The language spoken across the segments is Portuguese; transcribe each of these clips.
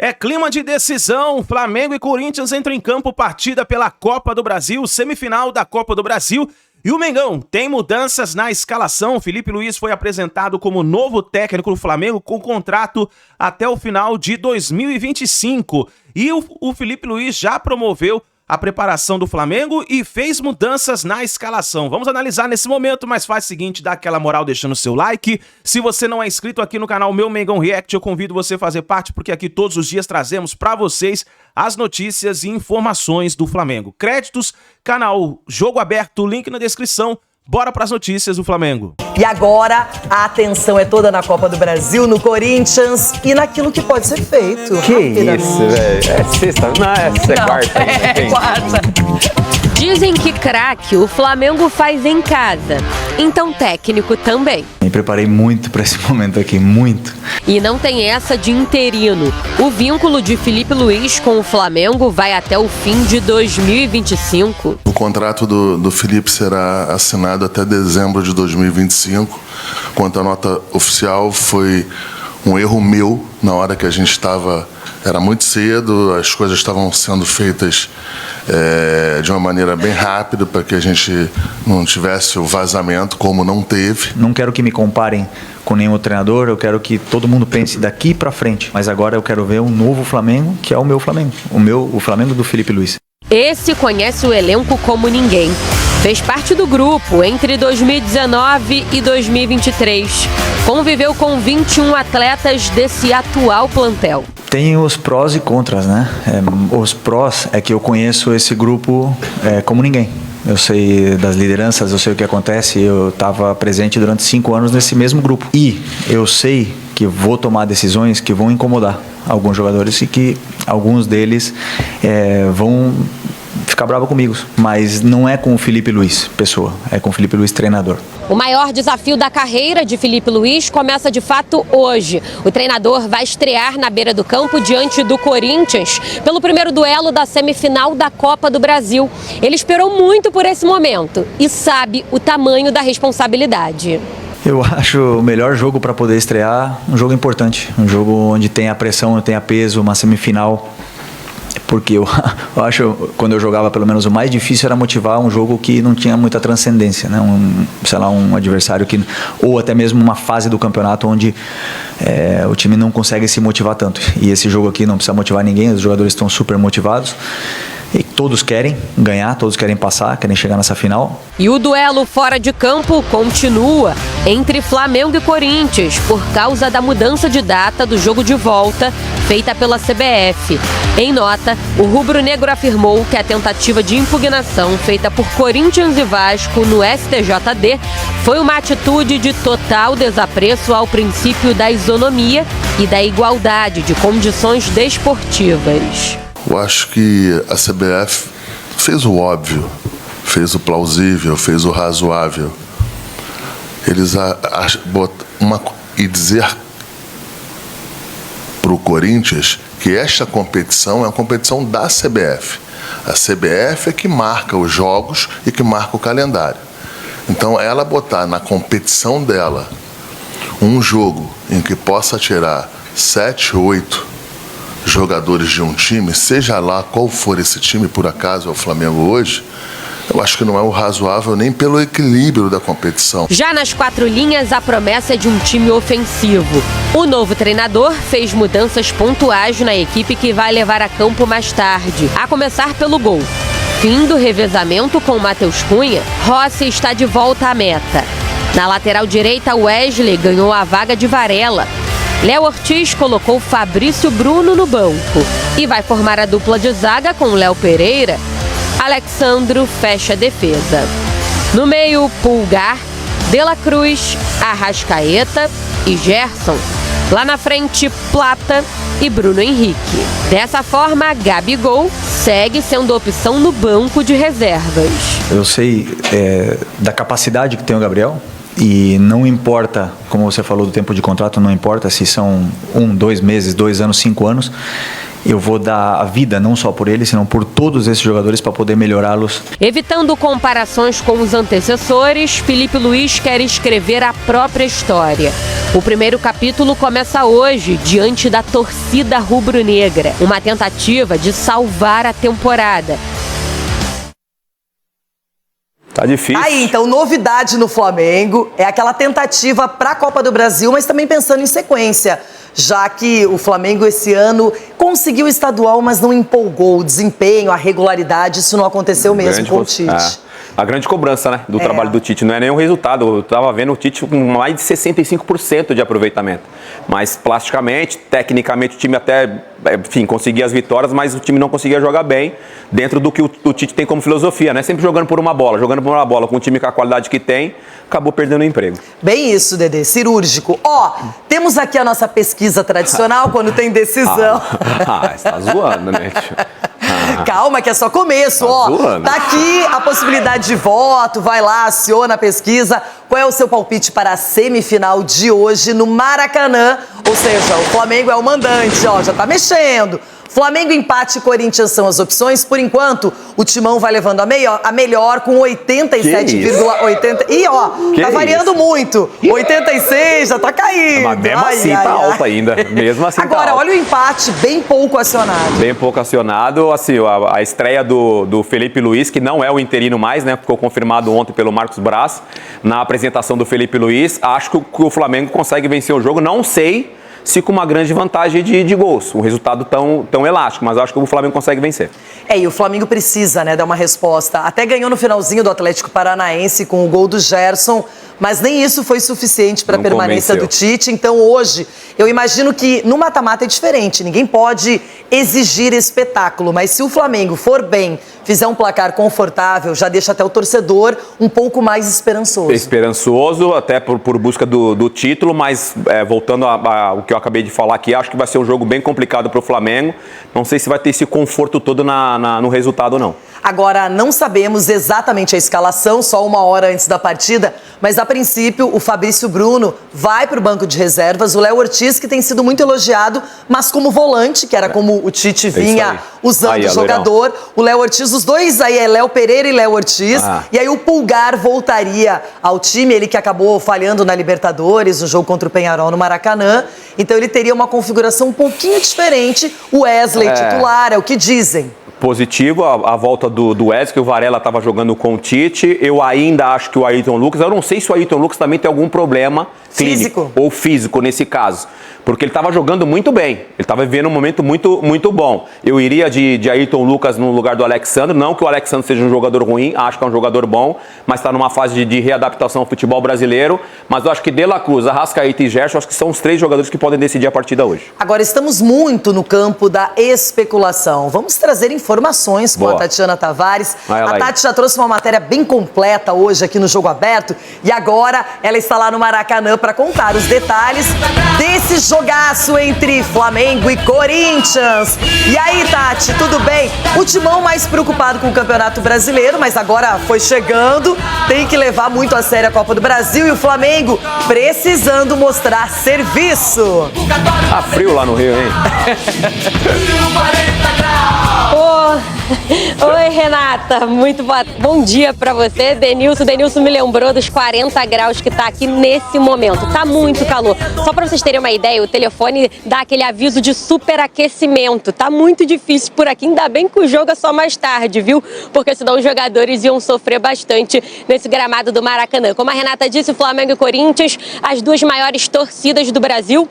É clima de decisão, Flamengo e Corinthians entram em campo, partida pela Copa do Brasil, semifinal da Copa do Brasil. E o Mengão tem mudanças na escalação. Felipe Luiz foi apresentado como novo técnico do Flamengo com contrato até o final de 2025. E o Felipe Luiz já promoveu a preparação do Flamengo e fez mudanças na escalação. Vamos analisar nesse momento, mas faz o seguinte, dá aquela moral deixando o seu like. Se você não é inscrito aqui no canal Meu Mengão React, eu convido você a fazer parte, porque aqui todos os dias trazemos para vocês as notícias e informações do Flamengo. Créditos, canal Jogo Aberto, link na descrição. Bora para as notícias do Flamengo. E agora a atenção é toda na Copa do Brasil, no Corinthians e naquilo que pode ser feito. Que isso, velho. É sexta? Não, essa é quarta. É quarta. Dizem que craque o Flamengo faz em casa, então técnico também. Me preparei muito para esse momento aqui, muito. E não tem essa de interino. O vínculo de Felipe Luiz com o Flamengo vai até o fim de 2025. O contrato do Felipe será assinado até dezembro de 2025. Quanto à nota oficial, foi um erro meu na hora que a gente estava... Era muito cedo, as coisas estavam sendo feitas de uma maneira bem rápida para que a gente não tivesse o vazamento, como não teve. Não quero que me comparem com nenhum treinador, eu quero que todo mundo pense daqui para frente. Mas agora eu quero ver um novo Flamengo, que é o meu Flamengo. O Flamengo do Felipe Luiz. Esse conhece o elenco como ninguém. Fez parte do grupo entre 2019 e 2023. Conviveu com 21 atletas desse atual plantel. Tem os prós e contras, né? Os prós é que eu conheço esse grupo como ninguém. Eu sei das lideranças, eu sei o que acontece. Eu estava presente durante 5 anos nesse mesmo grupo. E eu sei que vou tomar decisões que vão incomodar alguns jogadores e que alguns deles vão ficar bravo comigo, mas não é com o Felipe Luiz, pessoa, é com o Felipe Luiz, treinador. O maior desafio da carreira de Felipe Luiz começa de fato hoje. O treinador vai estrear na beira do campo diante do Corinthians pelo primeiro duelo da semifinal da Copa do Brasil. Ele esperou muito por esse momento e sabe o tamanho da responsabilidade. Eu acho o melhor jogo para poder estrear, um jogo importante, um jogo onde tem a pressão, tem a peso, uma semifinal. Porque eu acho, quando eu jogava, pelo menos o mais difícil era motivar um jogo que não tinha muita transcendência, né? Um adversário que, ou até mesmo uma fase do campeonato onde o time não consegue se motivar tanto. E esse jogo aqui não precisa motivar ninguém, os jogadores estão super motivados. E todos querem ganhar, todos querem passar, querem chegar nessa final. E o duelo fora de campo continua entre Flamengo e Corinthians por causa da mudança de data do jogo de volta feita pela CBF. Em nota, o rubro-negro afirmou que a tentativa de impugnação feita por Corinthians e Vasco no STJD foi uma atitude de total desapreço ao princípio da isonomia e da igualdade de condições desportivas. Eu acho que a CBF fez o óbvio, fez o plausível, fez o razoável. Eles e dizer para o Corinthians que esta competição é uma competição da CBF. A CBF é que marca os jogos e que marca o calendário. Então, ela botar na competição dela um jogo em que possa tirar 7, 8 jogadores de um time, seja lá qual for esse time, por acaso é o Flamengo hoje, eu acho que não é o razoável nem pelo equilíbrio da competição. Já nas 4 linhas, a promessa é de um time ofensivo. O novo treinador fez mudanças pontuais na equipe que vai levar a campo mais tarde, a começar pelo gol. Fim do revezamento com Matheus Cunha, Rossi está de volta à meta. Na lateral direita, Wesley ganhou a vaga de Varela. Léo Ortiz colocou Fabrício Bruno no banco e vai formar a dupla de zaga com Léo Pereira. Alexandro fecha a defesa. No meio, Pulgar, De La Cruz, Arrascaeta e Gerson. Lá na frente, Plata e Bruno Henrique. Dessa forma, Gabigol segue sendo opção no banco de reservas. Eu sei da capacidade que tem o Gabriel. E não importa, como você falou do tempo de contrato, não importa se são 1, 2 meses, 2 anos, 5 anos. eu vou dar a vida não só por eles, senão por todos esses jogadores para poder melhorá-los. Evitando comparações com os antecessores, Filipe Luís quer escrever a própria história. O primeiro capítulo começa hoje, diante da torcida rubro-negra. Uma tentativa de salvar a temporada. Tá difícil. Aí, então, novidade no Flamengo é aquela tentativa para a Copa do Brasil, mas também pensando em sequência, já que o Flamengo esse ano conseguiu o estadual, mas não empolgou o desempenho, a regularidade, isso não aconteceu mesmo com o Tite. A grande cobrança, né, do trabalho do Tite, não é nenhum resultado. Eu estava vendo o Tite com mais de 65% de aproveitamento. Mas plasticamente, tecnicamente, o time até, enfim, conseguia as vitórias, mas o time não conseguia jogar bem dentro do que o Tite tem como filosofia, né? Sempre jogando por uma bola, com o time com a qualidade que tem, acabou perdendo o emprego. Bem isso, Dedê, cirúrgico. Ó, temos aqui a nossa pesquisa tradicional, quando tem decisão. Você tá zoando, né, tio? Calma, que é só começo, ó. Zoando. Tá aqui a possibilidade de voto, vai lá, aciona a pesquisa. Qual é o seu palpite para a semifinal de hoje no Maracanã? Ou seja, o Flamengo é o mandante, ó, já tá mexendo. Flamengo, empate e Corinthians são as opções. Por enquanto, o Timão vai levando a melhor com 87,80. Ih, ó, tá variando muito. 86, já tá caindo. Mas mesmo assim tá alto ainda. Mesmo assim agora, tá alto. olha o empate, bem pouco acionado. Bem pouco acionado. Assim, a estreia do Filipe Luís, que não é o interino mais, né? Ficou confirmado ontem pelo Marcos Braz, na apresentação do Filipe Luís. Acho que o Flamengo consegue vencer o jogo. Não sei se com uma grande vantagem de gols. Um resultado tão elástico, mas acho que o Flamengo consegue vencer. E o Flamengo precisa, né, dar uma resposta. Até ganhou no finalzinho do Atlético Paranaense com o gol do Gerson, mas nem isso foi suficiente para a permanência do Tite. Então hoje, eu imagino que no mata-mata é diferente. Ninguém pode exigir espetáculo, mas se o Flamengo for bem, fizer um placar confortável, já deixa até o torcedor um pouco mais esperançoso. Esperançoso, até por busca do título, mas voltando ao que eu acabei de falar aqui, acho que vai ser um jogo bem complicado para o Flamengo. Não sei se vai ter esse conforto todo no resultado, não. Agora, não sabemos exatamente a escalação, só uma hora antes da partida, mas a princípio o Fabrício Bruno vai para o banco de reservas, o Léo Ortiz, que tem sido muito elogiado, mas como volante, que era como o Tite vinha usando o jogador. O Léo Ortiz, os dois aí é Léo Pereira e Léo Ortiz, e aí o Pulgar voltaria ao time, ele que acabou falhando na Libertadores, no jogo contra o Peñarol no Maracanã, então ele teria uma configuração um pouquinho diferente, o Wesley titular, é o que dizem. Positivo, a volta do Wesley, que o Varela estava jogando com o Tite. Eu ainda acho que o Ayrton Lucas, eu não sei se o Ayrton Lucas também tem algum problema clínico ou físico nesse caso, porque ele estava jogando muito bem, ele estava vivendo um momento muito bom. Eu iria de Ayrton Lucas no lugar do Alexandre, não que o Alexandre seja um jogador ruim, acho que é um jogador bom, mas está numa fase de readaptação ao futebol brasileiro, mas eu acho que De La Cruz, Arrascaeta e Gerson, acho que são os três jogadores que podem decidir a partida hoje. Agora, estamos muito no campo da especulação. Vamos trazer informações com a Tatiana Tavares. A Tati já trouxe uma matéria bem completa hoje aqui no Jogo Aberto e agora ela está lá no Maracanã para contar os detalhes desse jogaço entre Flamengo e Corinthians. E aí, Tati, tudo bem? O Timão mais preocupado com o Campeonato Brasileiro, mas agora foi chegando, tem que levar muito a sério a Copa do Brasil e o Flamengo precisando mostrar serviço. Tá frio lá no Rio, hein? Oi, Renata, muito bom dia pra você. Denilson me lembrou dos 40 graus que tá aqui nesse momento. Tá muito calor. Só pra vocês terem uma ideia, o telefone dá aquele aviso de superaquecimento. Tá muito difícil por aqui, ainda bem que o jogo é só mais tarde, viu? Porque senão os jogadores iam sofrer bastante nesse gramado do Maracanã. Como a Renata disse, o Flamengo e Corinthians, as duas maiores torcidas do Brasil.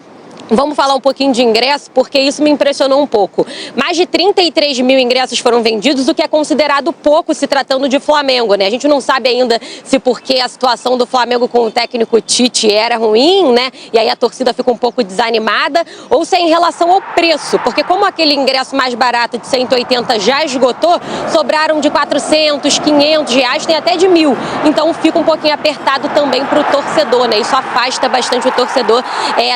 Vamos falar um pouquinho de ingresso, porque isso me impressionou um pouco. Mais de 33 mil ingressos foram vendidos, o que é considerado pouco se tratando de Flamengo, né? A gente não sabe ainda se porque a situação do Flamengo com o técnico Tite era ruim, né? E aí a torcida fica um pouco desanimada, ou se é em relação ao preço, porque como aquele ingresso mais barato de 180 já esgotou, sobraram de 400, 500 reais, tem até de 1.000. Então fica um pouquinho apertado também para o torcedor, né? Isso afasta bastante o torcedor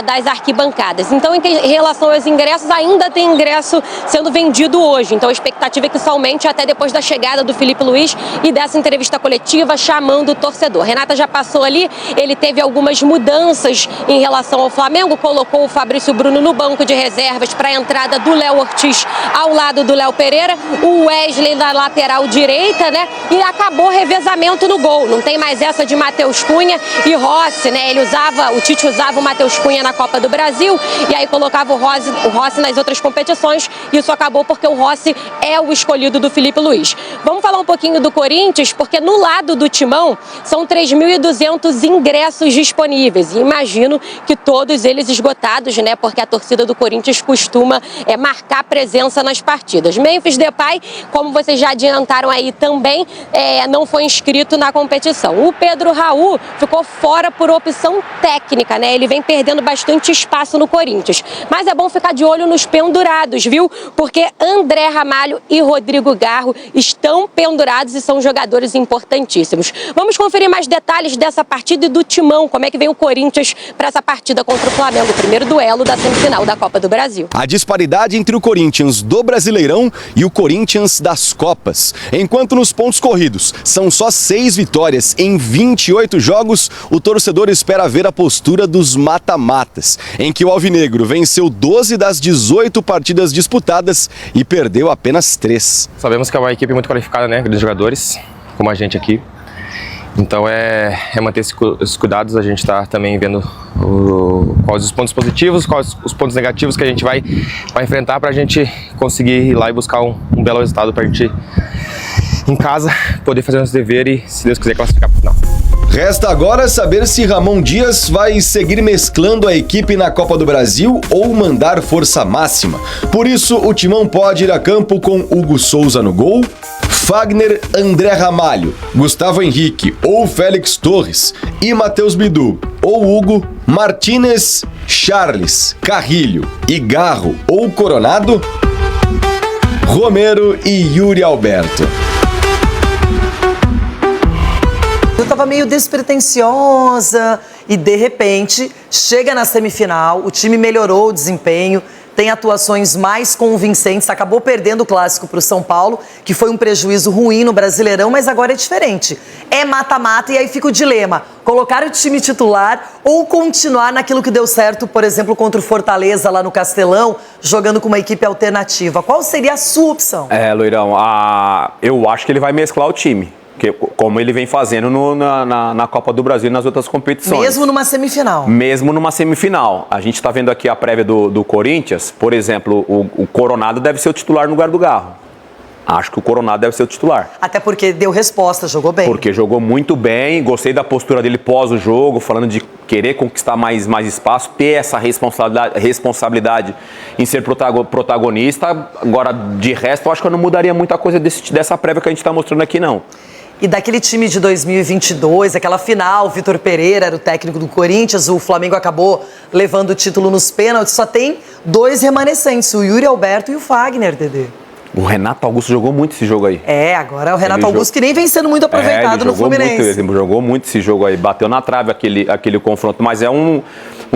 das arquibancadas. marcadas. Então, em relação aos ingressos, ainda tem ingresso sendo vendido hoje. Então, a expectativa é que somente até depois da chegada do Filipe Luís e dessa entrevista coletiva chamando o torcedor. Renata já passou ali, ele teve algumas mudanças em relação ao Flamengo, colocou o Fabrício Bruno no banco de reservas para a entrada do Léo Ortiz ao lado do Léo Pereira, o Wesley na lateral direita, né? E acabou revezamento no gol. Não tem mais essa de Matheus Cunha e Rossi, né? O Tite usava o Matheus Cunha na Copa do Brasil e aí colocava o Rossi nas outras competições. Isso acabou porque o Rossi é o escolhido do Filipe Luís. Vamos falar um pouquinho do Corinthians, porque no lado do Timão são 3.200 ingressos disponíveis. E imagino que todos eles esgotados, né? Porque a torcida do Corinthians costuma marcar presença nas partidas. Memphis Depay, como vocês já adiantaram aí também, não foi inscrito na competição. O Pedro Raul ficou fora por opção técnica, né? Ele vem perdendo bastante espaço no Corinthians. Mas é bom ficar de olho nos pendurados, viu? Porque André Ramalho e Rodrigo Garro estão pendurados e são jogadores importantíssimos. Vamos conferir mais detalhes dessa partida e do Timão, como é que vem o Corinthians para essa partida contra o Flamengo, o primeiro duelo da semifinal da Copa do Brasil. A disparidade entre o Corinthians do Brasileirão e o Corinthians das Copas. Enquanto nos pontos corridos são só 6 vitórias em 28 jogos, o torcedor espera ver a postura dos mata-matas, em que o Alvinegro venceu 12 das 18 partidas disputadas e perdeu apenas 3. Sabemos que é uma equipe muito qualificada, né, de jogadores, como a gente aqui. Então é manter esses cuidados, a gente está também vendo quais os pontos positivos, quais os pontos negativos que a gente vai enfrentar para a gente conseguir ir lá e buscar um belo resultado para a gente, em casa, poder fazer nosso dever e, se Deus quiser, classificar para o final. Resta agora saber se Ramon Dias vai seguir mesclando a equipe na Copa do Brasil ou mandar força máxima. Por isso, o Timão pode ir a campo com Hugo Souza no gol, Fagner, André Ramalho, Gustavo Henrique ou Félix Torres e Matheus Bidu, ou Hugo, Martínez, Charles, Carrilho e Garro ou Coronado, Romero e Yuri Alberto. Eu tava meio despretensiosa e, de repente, chega na semifinal, o time melhorou o desempenho, tem atuações mais convincentes, acabou perdendo o clássico para o São Paulo, que foi um prejuízo ruim no Brasileirão, mas agora é diferente. É mata-mata e aí fica o dilema, colocar o time titular ou continuar naquilo que deu certo, por exemplo, contra o Fortaleza lá no Castelão, jogando com uma equipe alternativa. Qual seria a sua opção? Loirão, eu acho que ele vai mesclar o time. Como ele vem fazendo na Copa do Brasil e nas outras competições. Mesmo numa semifinal? Mesmo numa semifinal. A gente está vendo aqui a prévia do Corinthians, por exemplo, o Coronado deve ser o titular no lugar do Garro. Acho que o Coronado deve ser o titular. Até porque deu resposta, jogou bem. Porque jogou muito bem, gostei da postura dele pós o jogo, falando de querer conquistar mais espaço, ter essa responsabilidade em ser protagonista. Agora, de resto, eu acho que eu não mudaria muita coisa dessa prévia que a gente está mostrando aqui, não. E daquele time de 2022, aquela final, Vitor Pereira era o técnico do Corinthians, o Flamengo acabou levando o título nos pênaltis, só tem 2 remanescentes, o Yuri Alberto e o Fagner, Dedê. O Renato Augusto jogou muito esse jogo aí. Agora é o Renato Augusto que nem vem sendo muito aproveitado no Fluminense. Ele jogou muito esse jogo aí, bateu na trave aquele confronto, mas é um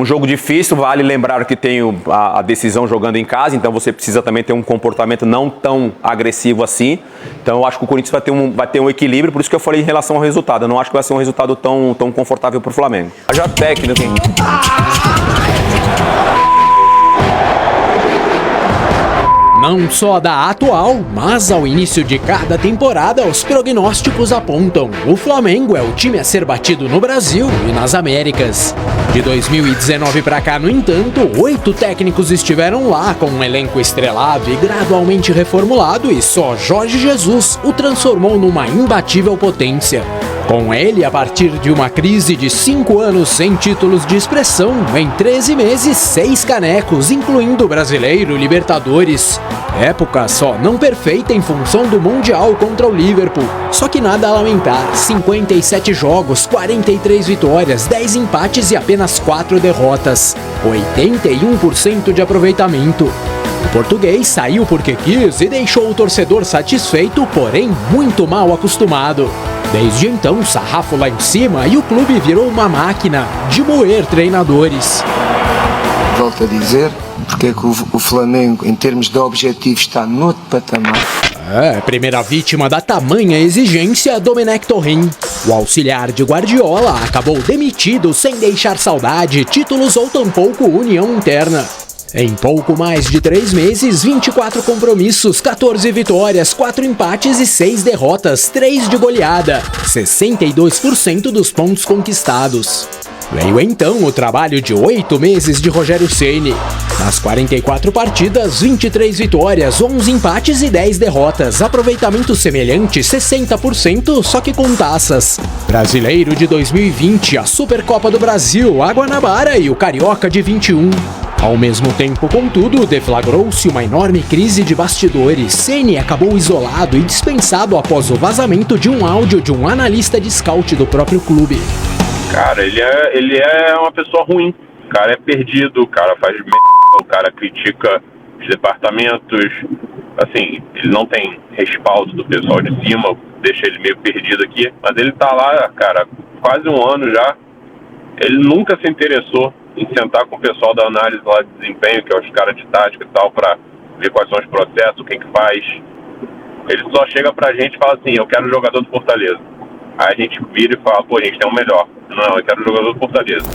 jogo difícil, vale lembrar que tem a decisão jogando em casa, então você precisa também ter um comportamento não tão agressivo assim. Então eu acho que o Corinthians vai ter um equilíbrio, por isso que eu falei em relação ao resultado. Eu não acho que vai ser um resultado tão confortável para o Flamengo. Já técnico, hein? Não só da atual, mas ao início de cada temporada, os prognósticos apontam: o Flamengo é o time a ser batido no Brasil e nas Américas. De 2019 para cá, no entanto, 8 técnicos estiveram lá com um elenco estrelado e gradualmente reformulado, e só Jorge Jesus o transformou numa imbatível potência. Com ele, a partir de uma crise de 5 anos sem títulos de expressão, em 13 meses, 6 canecos, incluindo o Brasileiro e Libertadores. Época só não perfeita em função do Mundial contra o Liverpool. Só que nada a lamentar, 57 jogos, 43 vitórias, 10 empates e apenas 4 derrotas. 81% de aproveitamento. O português saiu porque quis e deixou o torcedor satisfeito, porém muito mal acostumado. Desde então, sarrafo lá em cima e o clube virou uma máquina de moer treinadores. volto a dizer, porque é que o Flamengo, em termos de objetivos, está noutro patamar. Primeira vítima da tamanha exigência, Domenech Torren. O auxiliar de Guardiola acabou demitido sem deixar saudade, títulos ou tampouco união interna. Em pouco mais de 3 meses, 24 compromissos, 14 vitórias, 4 empates e 6 derrotas, 3 de goleada, 62% dos pontos conquistados. Veio então o trabalho de 8 meses de Rogério Ceni. Nas 44 partidas, 23 vitórias, 11 empates e 10 derrotas. Aproveitamento semelhante, 60%, só que com taças. Brasileiro de 2020, a Supercopa do Brasil, a Guanabara e o Carioca de 21. Ao mesmo tempo, contudo, deflagrou-se uma enorme crise de bastidores. Ceni acabou isolado e dispensado após o vazamento de um áudio de um analista de scout do próprio clube. Cara, ele é uma pessoa ruim. O cara é perdido, o cara faz merda, o cara critica os departamentos. Assim, ele não tem respaldo do pessoal de cima, deixa ele meio perdido aqui. Mas ele tá lá, cara, quase um ano já. Ele nunca se interessou em sentar com o pessoal da análise lá de desempenho, que é os caras de tática e tal, pra ver quais são os processos, quem que faz. Ele só chega pra gente e fala assim, eu quero jogador do Fortaleza. Aí a gente vira e fala, pô, a gente tem um melhor. Não, eu quero jogador do Fortaleza.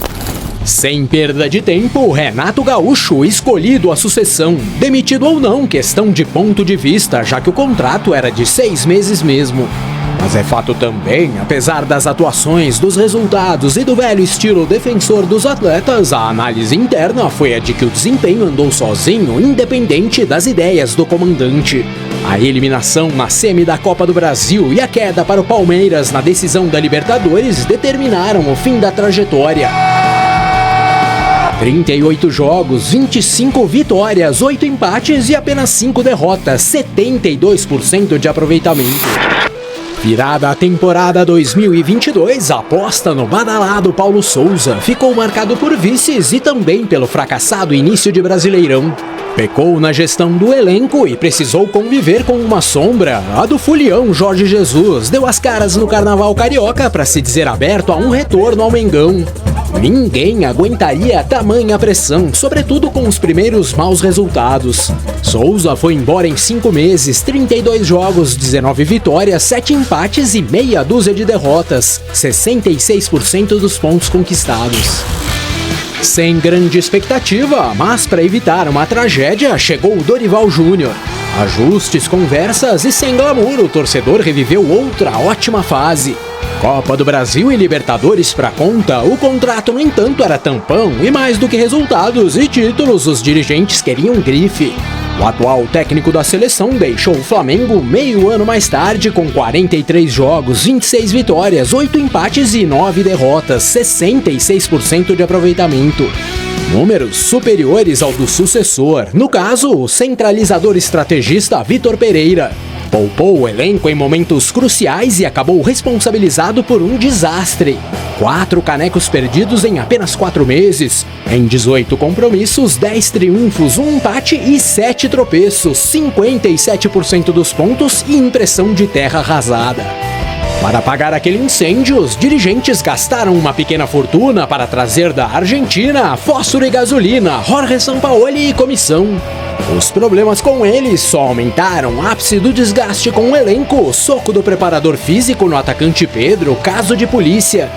Sem perda de tempo, Renato Gaúcho, escolhido à sucessão. Demitido ou não, questão de ponto de vista, já que o contrato era de 6 meses mesmo. Mas é fato também, apesar das atuações, dos resultados e do velho estilo defensor dos atletas, a análise interna foi a de que o desempenho andou sozinho, independente das ideias do comandante. A eliminação na semi da Copa do Brasil e a queda para o Palmeiras na decisão da Libertadores determinaram o fim da trajetória. 38 jogos, 25 vitórias, 8 empates e apenas 5 derrotas, 72% de aproveitamento. Virada a temporada 2022, a aposta no badalado Paulo Souza ficou marcado por vices e também pelo fracassado início de Brasileirão. Pecou na gestão do elenco e precisou conviver com uma sombra, a do fulião Jorge Jesus. Deu as caras no Carnaval Carioca para se dizer aberto a um retorno ao Mengão. Ninguém aguentaria tamanha pressão, sobretudo com os primeiros maus resultados. Souza foi embora em 5 meses, 32 jogos, 19 vitórias, 7 empates e meia dúzia de derrotas, 66% dos pontos conquistados. Sem grande expectativa, mas para evitar uma tragédia, chegou o Dorival Júnior. Ajustes, conversas e sem glamour, o torcedor reviveu outra ótima fase. Copa do Brasil e Libertadores pra conta, o contrato, no entanto, era tampão e mais do que resultados e títulos, os dirigentes queriam grife. O atual técnico da seleção deixou o Flamengo meio ano mais tarde com 43 jogos, 26 vitórias, 8 empates e 9 derrotas, 66% de aproveitamento. Números superiores ao do sucessor, no caso, o centralizador estrategista Vitor Pereira. Poupou o elenco em momentos cruciais e acabou responsabilizado por um desastre. 4 canecos perdidos em apenas 4 meses. Em 18 compromissos, 10 triunfos, 1 empate e 7 tropeços, 57% dos pontos e impressão de terra arrasada. Para apagar aquele incêndio, os dirigentes gastaram uma pequena fortuna para trazer da Argentina fósforo e gasolina, Jorge Sampaoli e comissão. Os problemas com ele só aumentaram, ápice do desgaste com o elenco, soco do preparador físico no atacante Pedro, caso de polícia.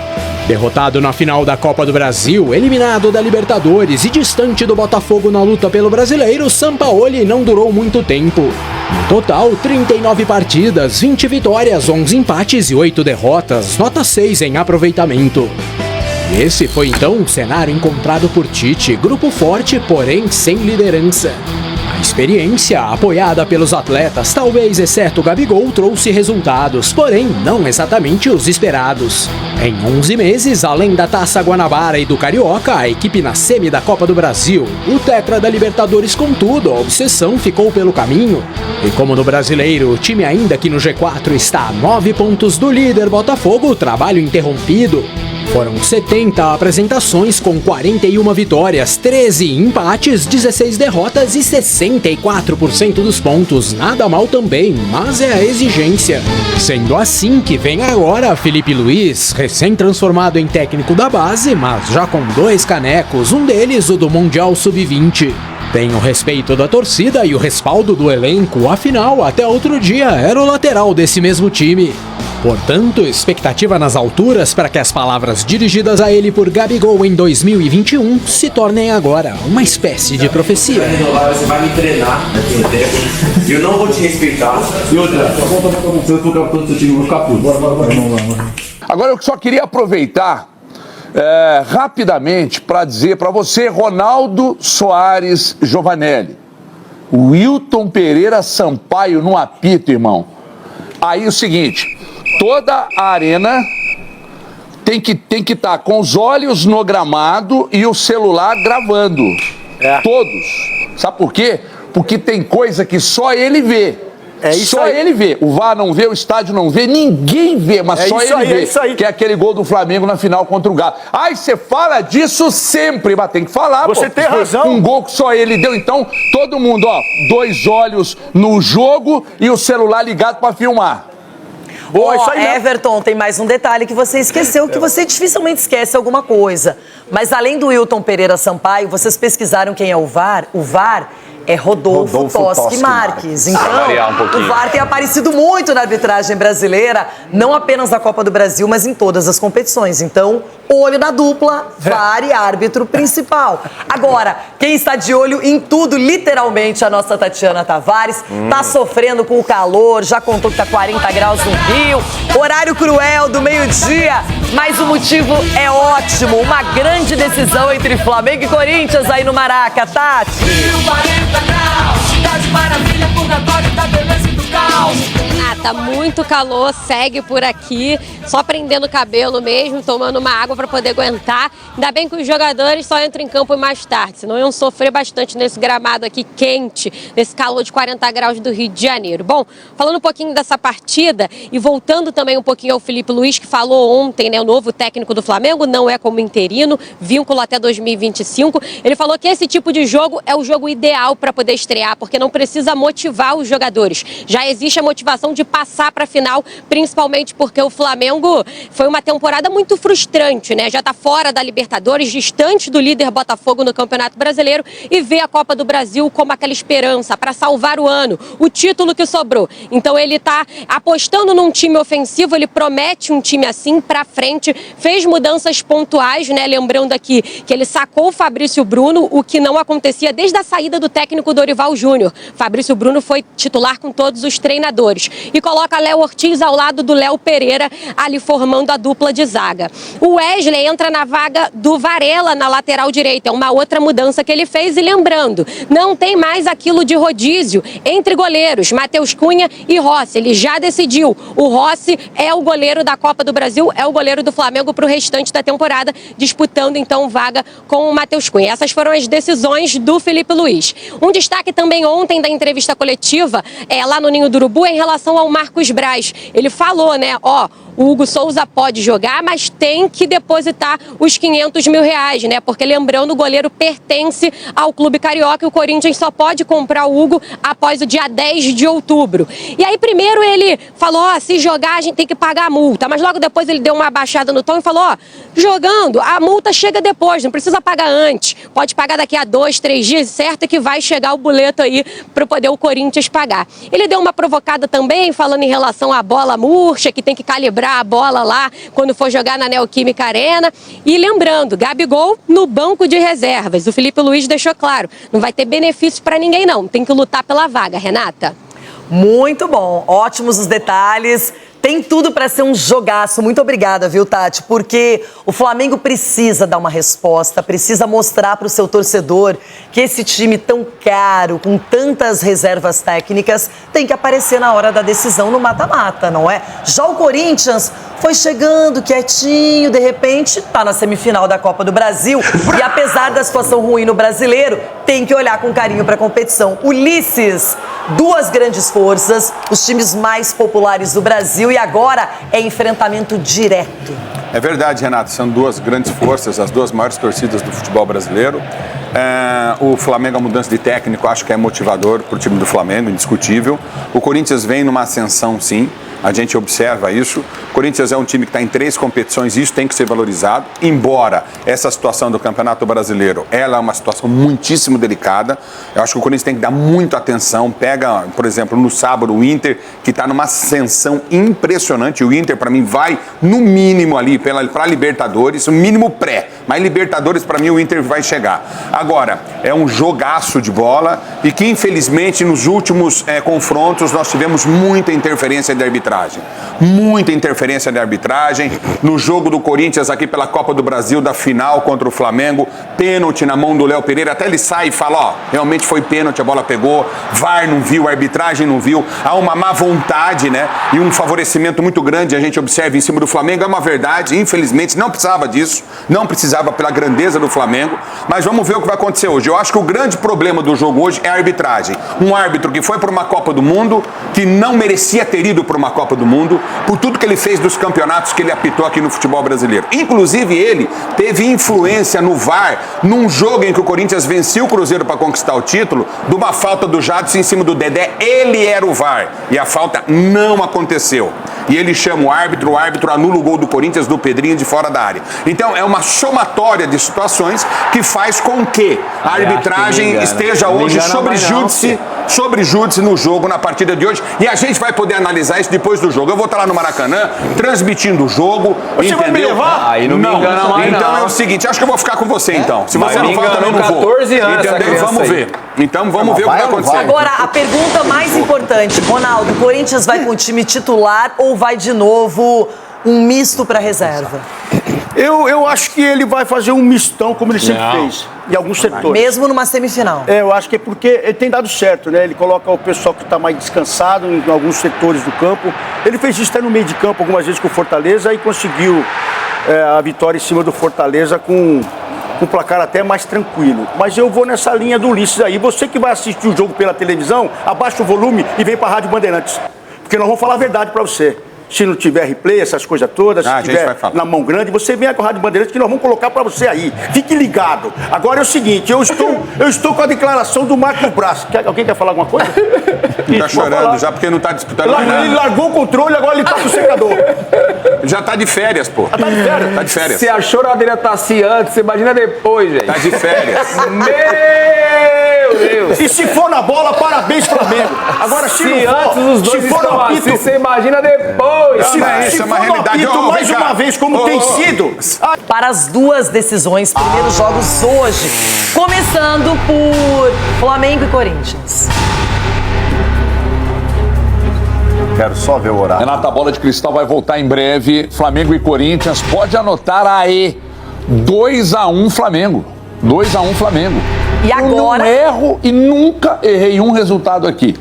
Derrotado na final da Copa do Brasil, eliminado da Libertadores e distante do Botafogo na luta pelo Brasileiro, Sampaoli não durou muito tempo. No total, 39 partidas, 20 vitórias, 11 empates e 8 derrotas, nota 6 em aproveitamento. E esse foi então o cenário encontrado por Tite, grupo forte, porém sem liderança. A experiência, apoiada pelos atletas, talvez exceto Gabigol, trouxe resultados, porém não exatamente os esperados. Em 11 meses, além da Taça Guanabara e do Carioca, a equipe na semi da Copa do Brasil, o tetra da Libertadores, contudo, a obsessão ficou pelo caminho. E como no Brasileiro, o time ainda que no G4 está a 9 pontos do líder Botafogo, trabalho interrompido. Foram 70 apresentações com 41 vitórias, 13 empates, 16 derrotas e 64% dos pontos. Nada mal também, mas é a exigência. Sendo assim que vem agora Filipe Luís, recém-transformado em técnico da base, mas já com 2 canecos, um deles o do Mundial Sub-20. Tem o respeito da torcida e o respaldo do elenco, afinal, até outro dia era o lateral desse mesmo time. Portanto, expectativa nas alturas para que as palavras dirigidas a ele por Gabigol em 2021 se tornem agora uma espécie de profecia. Você vai me treinar daqui a um tempo, eu não vou te respeitar. E outra, se eu for capitão do seu time, eu vou ficar puto. Agora eu só queria aproveitar rapidamente para dizer para você, Ronaldo Soares Giovanelli, o Wilton Pereira Sampaio no apito, irmão. Aí o seguinte, toda a arena tem que estar com os olhos no gramado e o celular gravando. Todos. Sabe por quê? Porque tem coisa que só ele vê. Só ele vê. O VAR não vê, o estádio não vê, ninguém vê, mas só ele vê. Que é aquele gol do Flamengo na final contra o Galo. Ai, você fala disso sempre, mas tem que falar. Você tem razão. Um gol que só ele deu. Então, todo mundo, 2 olhos no jogo e o celular ligado pra filmar. Everton, tem mais um detalhe que você esqueceu, que você dificilmente esquece alguma coisa. Mas além do Wilton Pereira Sampaio, vocês pesquisaram quem é o VAR? O VAR é Rodolfo Toschi Marques. Então, o VAR tem aparecido muito na arbitragem brasileira, não apenas na Copa do Brasil, mas em todas as competições. Então, olho na dupla, VAR e árbitro principal. Agora, quem está de olho em tudo, literalmente, a nossa Tatiana Tavares, tá sofrendo com o calor, já contou que tá 40 graus no Rio, horário cruel do meio-dia, mas o motivo é ótimo, uma grande decisão entre Flamengo e Corinthians aí no Maraca, Tati. Tá muito calor, segue por aqui, só prendendo o cabelo mesmo, tomando uma água para poder aguentar. Ainda bem que os jogadores só entram em campo mais tarde, senão iam sofrer bastante nesse gramado aqui quente, nesse calor de 40 graus do Rio de Janeiro. Bom, falando um pouquinho dessa partida e voltando também um pouquinho ao Filipe Luís, que falou ontem, né, o novo técnico do Flamengo, não é como interino, vínculo até 2025. Ele falou que esse tipo de jogo é o jogo ideal para poder estrear, porque não precisa motivar os jogadores. Já existe a motivação de passar para a final, principalmente porque o Flamengo foi uma temporada muito frustrante, né? Já está fora da Libertadores, distante do líder Botafogo no Campeonato Brasileiro e vê a Copa do Brasil como aquela esperança para salvar o ano, o título que sobrou. Então ele está apostando num time ofensivo, ele promete um time assim para frente, fez mudanças pontuais, né? Lembrando aqui que ele sacou o Fabrício Bruno, o que não acontecia desde a saída do técnico Dorival Júnior. Fabrício Bruno foi titular com todos os treinadores. E coloca Léo Ortiz ao lado do Léo Pereira, ali formando a dupla de zaga. O Wesley entra na vaga do Varela na lateral direita, é uma outra mudança que ele fez. E lembrando, não tem mais aquilo de rodízio entre goleiros, Matheus Cunha e Rossi. Ele já decidiu, o Rossi é o goleiro da Copa do Brasil, é o goleiro do Flamengo para o restante da temporada, disputando então vaga com o Matheus Cunha. Essas foram as decisões do Filipe Luís. Um destaque também ontem da entrevista coletiva, lá no Ninho do Urubu, em relação ao Marcos Braz. Ele falou, né, o Hugo Souza pode jogar, mas tem que depositar os R$500 mil, né? Porque lembrando, o goleiro pertence ao clube carioca e o Corinthians só pode comprar o Hugo após o dia 10 de outubro. E aí primeiro ele falou, se jogar a gente tem que pagar a multa, mas logo depois ele deu uma abaixada no tom e falou, jogando, a multa chega depois, não precisa pagar antes, pode pagar daqui a 2, 3 dias, certo é que vai chegar o boleto aí para poder o Corinthians pagar. Ele deu uma provocada também, falando em relação à bola murcha, que tem que calibrar a bola lá quando for jogar na Neoquímica Arena. E lembrando, Gabigol no banco de reservas. O Filipe Luís deixou claro, não vai ter benefício para ninguém não, tem que lutar pela vaga, Renata. Muito bom, ótimos os detalhes. Tem tudo para ser um jogaço. Muito obrigada, viu, Tati? Porque o Flamengo precisa dar uma resposta, precisa mostrar para o seu torcedor que esse time tão caro, com tantas reservas técnicas, tem que aparecer na hora da decisão no mata-mata, não é? Já o Corinthians foi chegando quietinho, de repente tá na semifinal da Copa do Brasil e apesar da situação ruim no Brasileiro, tem que olhar com carinho para a competição. Ulisses, 2 grandes forças, os times mais populares do Brasil e agora é enfrentamento direto. É verdade, Renato, são duas grandes forças, as duas maiores torcidas do futebol brasileiro. O Flamengo, a mudança de técnico, acho que é motivador para o time do Flamengo, indiscutível. O Corinthians vem numa ascensão, sim. A gente observa isso. O Corinthians é um time que está em 3 competições e isso tem que ser valorizado. Embora essa situação do Campeonato Brasileiro, ela é uma situação muitíssimo delicada. Eu acho que o Corinthians tem que dar muita atenção. Pega, por exemplo, no sábado o Inter, que está numa ascensão impressionante. O Inter, para mim, vai no mínimo ali para Libertadores, o mínimo pré. Mas Libertadores, para mim, o Inter vai chegar. Agora, é um jogaço de bola e que, infelizmente, nos últimos confrontos, nós tivemos muita interferência de arbitragem. Muita interferência de arbitragem. No jogo do Corinthians aqui pela Copa do Brasil, da final contra o Flamengo, pênalti na mão do Léo Pereira, até ele sai e fala, ó, realmente foi pênalti, a bola pegou, VAR não viu, a arbitragem não viu, há uma má vontade, né, e um favorecimento muito grande, a gente observa em cima do Flamengo, é uma verdade, infelizmente, não precisava disso, não precisava pela grandeza do Flamengo, mas vamos ver o que vai acontecer hoje. Eu acho que o grande problema do jogo hoje é a arbitragem. Um árbitro que foi para uma Copa do Mundo, que não merecia ter ido para uma Copa do Mundo, por tudo que ele fez dos campeonatos que ele apitou aqui no futebol brasileiro. Inclusive ele teve influência no VAR num jogo em que o Corinthians venceu o Cruzeiro para conquistar o título, de uma falta do Jadson em cima do Dedé. Ele era o VAR e a falta não aconteceu. E ele chama o árbitro anula o gol do Corinthians do Pedrinho de fora da área. Então é uma somatória de situações que faz com que a arbitragem esteja hoje sobre júdice no jogo, na partida de hoje, e a gente vai poder analisar isso depois do jogo. Eu vou estar lá no Maracanã, transmitindo o jogo, você entendeu? Vai me levar? Aí não me engana mais, então não. É o seguinte, acho que eu vou ficar com você, então. Se você não vai, eu também não vou. 14 anos, entendeu? Vamos ver. Então vamos ver o que vai acontecer. Agora, a pergunta mais importante, Ronaldo, o Corinthians vai com o time titular ou vai de novo um misto para reserva? Eu acho que ele vai fazer um mistão, como ele sempre fez, em alguns setores. Mesmo numa semifinal? Eu acho que é porque ele tem dado certo, né? Ele coloca o pessoal que está mais descansado em alguns setores do campo. Ele fez isso até no meio de campo algumas vezes com o Fortaleza e conseguiu a vitória em cima do Fortaleza com um placar até mais tranquilo. Mas eu vou nessa linha do Ulisses aí. Você que vai assistir o jogo pela televisão, abaixa o volume e vem para a Rádio Bandeirantes. Porque nós vamos falar a verdade para você. Se não tiver replay, essas coisas todas, se tiver na mão grande, você vem com a Rádio Bandeirantes que nós vamos colocar para você aí. Fique ligado. Agora é o seguinte, eu estou com a declaração do Marco Braz. Alguém quer falar alguma coisa? Ele tá chorando já porque não tá disputando nada. Ele largou o controle, agora ele tá com o secador. Já tá de férias, pô. Tá de férias? Tá de férias. Se a choradeira tá assim antes, você imagina depois, gente. Tá de férias. Meu Deus. E se for na bola, parabéns, Flamengo. Agora, se não for, antes os dois se for no apito, assim, você imagina depois. Se for no apito mais uma vez, como tem sido. Para as duas decisões, primeiros jogos hoje, começando por Flamengo e Corinthians. Quero só ver o horário. Renata, a bola de cristal vai voltar em breve. Flamengo e Corinthians. Pode anotar aí. 2-1 Flamengo. 2-1 Flamengo. E agora? Eu não erro e nunca errei um resultado aqui.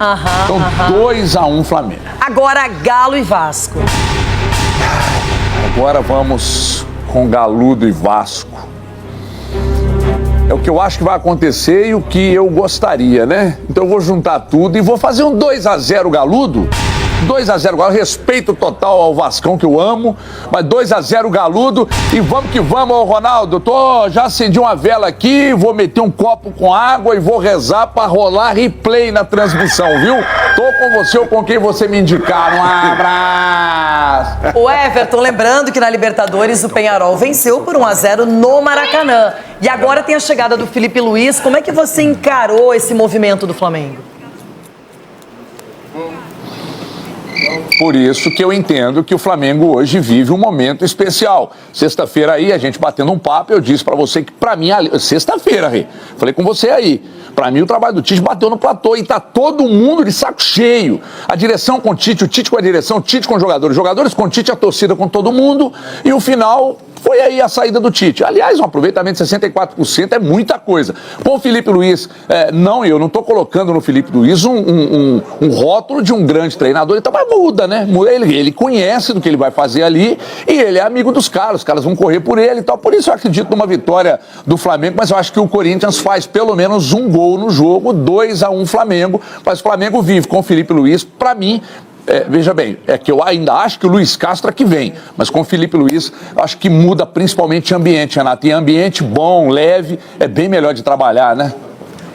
Então, 2-1 Flamengo. Agora, Galo e Vasco. Agora vamos com Galudo e Vasco. É o que eu acho que vai acontecer e o que eu gostaria, né? Então eu vou juntar tudo e vou fazer um 2-0 Galudo. 2-0 Galudo, respeito total ao Vascão que eu amo, mas 2-0 Galudo e vamos que vamos, Ronaldo. Já acendi uma vela aqui, vou meter um copo com água e vou rezar pra rolar replay na transmissão, viu? Tô com você ou com quem você me indicar. Um abraço! O Everton, lembrando que na Libertadores o Peñarol venceu por 1-0 no Maracanã. E agora tem a chegada do Felipe Luiz. Como é que você encarou esse movimento do Flamengo? Por isso que eu entendo que o Flamengo hoje vive um momento especial. Sexta-feira aí, a gente batendo um papo, eu disse pra você que pra mim, sexta-feira, Rê, falei com você aí, pra mim o trabalho do Tite bateu no platô e tá todo mundo de saco cheio. A direção com o Tite com a direção, o Tite com os jogadores com o Tite, a torcida com todo mundo e o final... Foi aí a saída do Tite. Aliás, um aproveitamento de 64% é muita coisa. Com o Felipe Luiz, eu não estou colocando no Felipe Luiz um rótulo de um grande treinador, então mas muda, né? Ele conhece do que ele vai fazer ali e ele é amigo dos caras, os caras vão correr por ele e tal. Por isso eu acredito numa vitória do Flamengo, mas eu acho que o Corinthians faz pelo menos um gol no jogo, 2-1 Flamengo, mas o Flamengo vive com o Felipe Luiz, para mim, veja bem, é que eu ainda acho que o Luiz Castro é que vem, mas com o Felipe Luiz, acho que muda principalmente ambiente, Renato. E ambiente bom, leve, é bem melhor de trabalhar, né?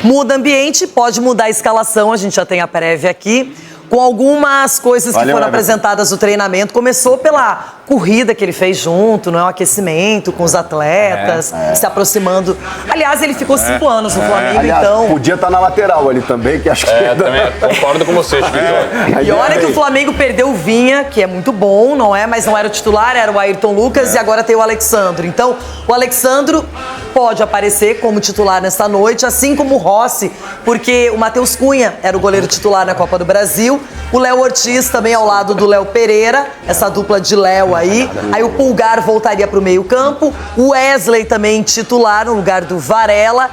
Muda ambiente, pode mudar a escalação, a gente já tem a prévia aqui, com algumas coisas que foram apresentadas no treinamento. Começou pela corrida que ele fez junto, não é? Um aquecimento com os atletas, se aproximando. Aliás, ele ficou 5 anos no Flamengo, então... Podia estar na lateral ali também, que acho que... também concordo com você, Chico. E olha que o Flamengo perdeu o Vinha, que é muito bom, não é? Mas não era o titular, era o Ayrton Lucas, e agora tem o Alexandro. Então, o Alexandro pode aparecer como titular nesta noite, assim como o Rossi, porque o Matheus Cunha era o goleiro titular na Copa do Brasil, o Léo Ortiz também ao lado do Léo Pereira, essa dupla de Léo aí o Pulgar voltaria para o meio-campo, o Wesley também titular no lugar do Varela.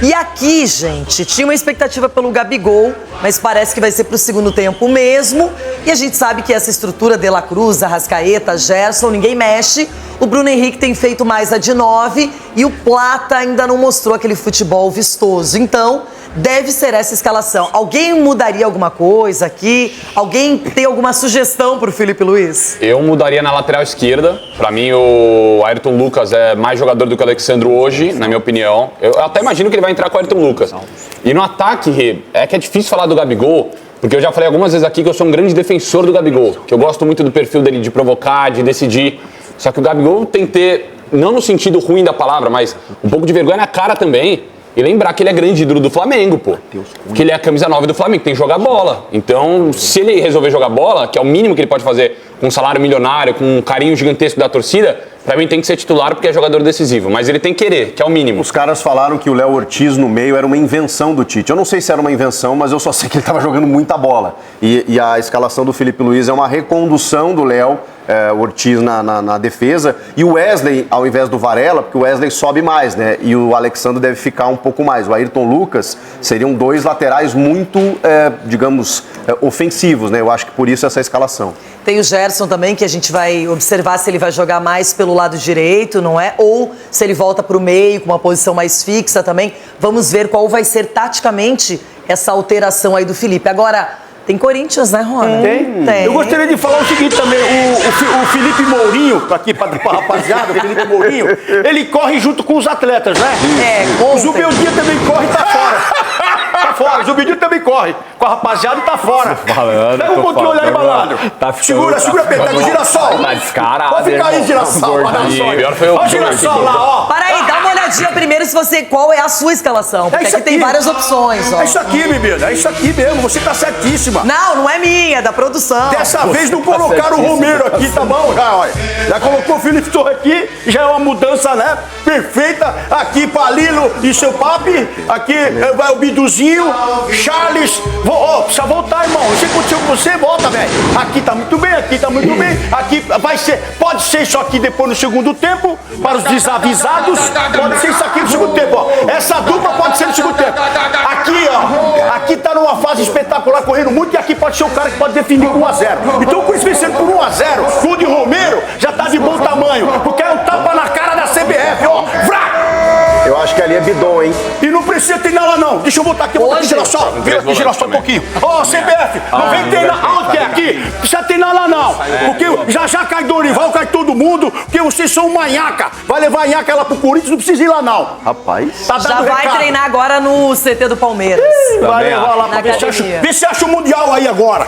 E aqui, gente, tinha uma expectativa pelo Gabigol, mas parece que vai ser pro segundo tempo mesmo. E a gente sabe que essa estrutura de La Cruz, Arrascaeta, Gerson, ninguém mexe. O Bruno Henrique tem feito mais a de 9 e o Plata ainda não mostrou aquele futebol vistoso. Então, deve ser essa escalação. Alguém mudaria alguma coisa aqui? Alguém tem alguma sugestão pro Felipe Luiz? Eu mudaria na lateral esquerda. Pra mim, o Ayrton Lucas é mais jogador do que o Alexandro hoje, na minha opinião. Eu até imagino que ele vai entrar com o Ayrton Lucas. E no ataque, é que é difícil falar do Gabigol, porque eu já falei algumas vezes aqui que eu sou um grande defensor do Gabigol, que eu gosto muito do perfil dele de provocar, de decidir. Só que o Gabigol tem que ter, não no sentido ruim da palavra, mas um pouco de vergonha na cara também. E lembrar que ele é grande ídolo do Flamengo, pô. Que ele é a camisa 9 do Flamengo, tem que jogar bola. Então, se ele resolver jogar bola, que é o mínimo que ele pode fazer com um salário milionário, com um carinho gigantesco da torcida, pra mim tem que ser titular porque é jogador decisivo. Mas ele tem que querer, que é o mínimo. Os caras falaram que o Léo Ortiz no meio era uma invenção do Tite. Eu não sei se era uma invenção, mas eu só sei que ele tava jogando muita bola. E a escalação do Felipe Luiz é uma recondução do Léo Ortiz na defesa. E o Wesley, ao invés do Varela, porque o Wesley sobe mais, né? E o Alexandre deve ficar um pouco mais. O Ayrton Lucas seriam dois laterais muito, digamos, ofensivos, né? Eu acho que por isso essa escalação. Tem o Gerson também, que a gente vai observar se ele vai jogar mais pelo lado direito, não é? Ou se ele volta para o meio, com uma posição mais fixa também. Vamos ver qual vai ser taticamente essa alteração aí do Felipe. Agora, tem Corinthians, né, Rony? Tem. Eu gostaria de falar o seguinte também, o Felipe Mourinho, aqui pra rapaziada, o Felipe Mourinho, ele corre junto com os atletas, né? O Zubeldia também corre e tá fora. Tá fora, o Zubeldia também corre com a rapaziada e tá fora. Pega o controle aí, malandro. Segura, pega o girassol. Tá descarado. Pode ficar aí, girassol. Pior foi o girassol lá, ó. Para aí, dá uma olhadinha primeiro qual é a sua escalação, porque aqui tem várias opções, ó. É isso aqui, bebida, é isso aqui mesmo, você tá certíssima. Não é minha, é da produção. Dessa vez não colocaram o Romero aqui, tá bom? Já colocou o Felipe Torre aqui, já é uma mudança, né? Perfeita. Aqui, Palilo e seu papi. Aqui vai o Biduzinho, Charles. Precisa voltar, irmão. Não sei o que aconteceu com você, volta, velho. Aqui tá muito bem, aqui tá muito bem. Aqui vai ser, pode ser isso aqui depois no segundo tempo, para os desavisados. Pode ser isso aqui no segundo tempo, ó. Essa dupla pode ser no segundo tempo. Aqui, ó. Aqui tá numa fase espetacular, correndo muito. E aqui pode ser o cara que pode definir com 1-0. Então, com isso vencendo por 1-0, o de Romero já tá de bom tamanho, porque é um tapa na cara da CBF, ó. Eu acho que ali é bidon, hein? E não precisa treinar lá, não. Deixa eu botar aqui, girassol. Vem aqui, girassol um pouquinho. Ó, CBF, não vem treinar onde é aqui. Precisa treinar lá, não. Porque já cai Dorival, cai todo mundo, porque vocês são um manhaca. Vai levar a nhaca lá pro Corinthians, não precisa ir lá, não. Rapaz. Tá já vai treinar agora no CT do Palmeiras. Vai levar lá pra ver se acha o Mundial aí agora.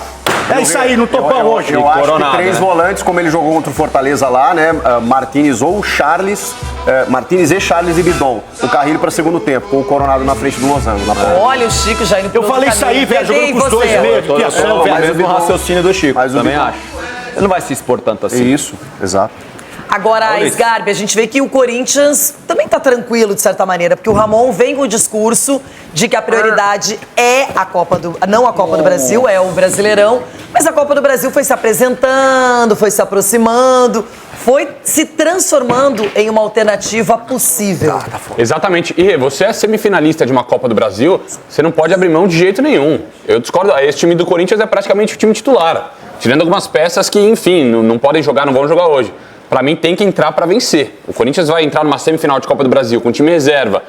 É isso aí, no topão hoje. Eu acho que 3 volantes, como ele jogou contra o Fortaleza lá, né? Martínez ou Charles, Martínez e Charles e Bidon. O Carrilho para segundo tempo, com o Coronado na frente do Losango. Olha o Chico já indo pro Eu falei isso aí, velho, jogando com os dois meio de criação, velho. Mas o raciocínio do Chico, também acho. Ele não vai se expor tanto assim. Isso, exato. Agora, Sgarbi, a gente vê que o Corinthians também tá tranquilo, de certa maneira, porque o Ramon vem com o discurso de que a prioridade é não a Copa do Brasil, é o Brasileirão, mas a Copa do Brasil foi se apresentando, foi se aproximando, foi se transformando em uma alternativa possível. Exatamente. E você é semifinalista de uma Copa do Brasil, você não pode abrir mão de jeito nenhum. Eu discordo, esse time do Corinthians é praticamente o time titular, tirando algumas peças que, enfim, não podem jogar, não vão jogar hoje. Pra mim tem que entrar pra vencer. O Corinthians vai entrar numa semifinal de Copa do Brasil com time reserva.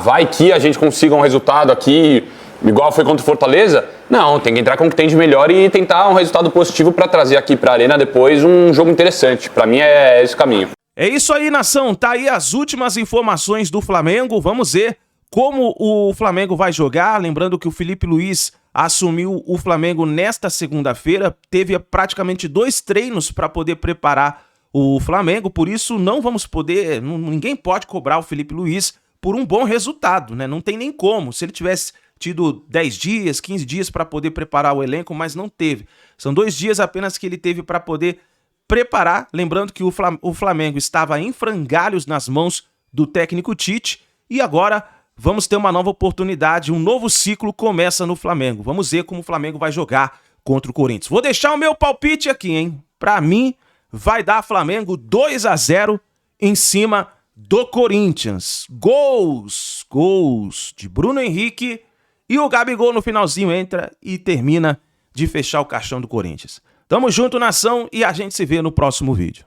Vai que a gente consiga um resultado aqui igual foi contra o Fortaleza? Não, tem que entrar com o que tem de melhor e tentar um resultado positivo para trazer aqui para a Arena depois um jogo interessante. Para mim é esse o caminho. É isso aí, nação. Tá aí as últimas informações do Flamengo. Vamos ver como o Flamengo vai jogar. Lembrando que o Filipe Luís assumiu o Flamengo nesta segunda-feira. Teve praticamente 2 treinos para poder preparar o Flamengo. Por isso, não vamos poder... Ninguém pode cobrar o Filipe Luís por um bom resultado, né? Não tem nem como. Se ele tivesse tido 10 dias, 15 dias para poder preparar o elenco, mas não teve. São 2 dias apenas que ele teve para poder preparar, lembrando que o Flamengo estava em frangalhos nas mãos do técnico Tite e agora vamos ter uma nova oportunidade, um novo ciclo começa no Flamengo. Vamos ver como o Flamengo vai jogar contra o Corinthians. Vou deixar o meu palpite aqui, hein? Pra mim, vai dar Flamengo 2-0 em cima do Corinthians. Gols de Bruno Henrique e o Gabigol no finalzinho entra e termina de fechar o caixão do Corinthians. Tamo junto, nação, e a gente se vê no próximo vídeo.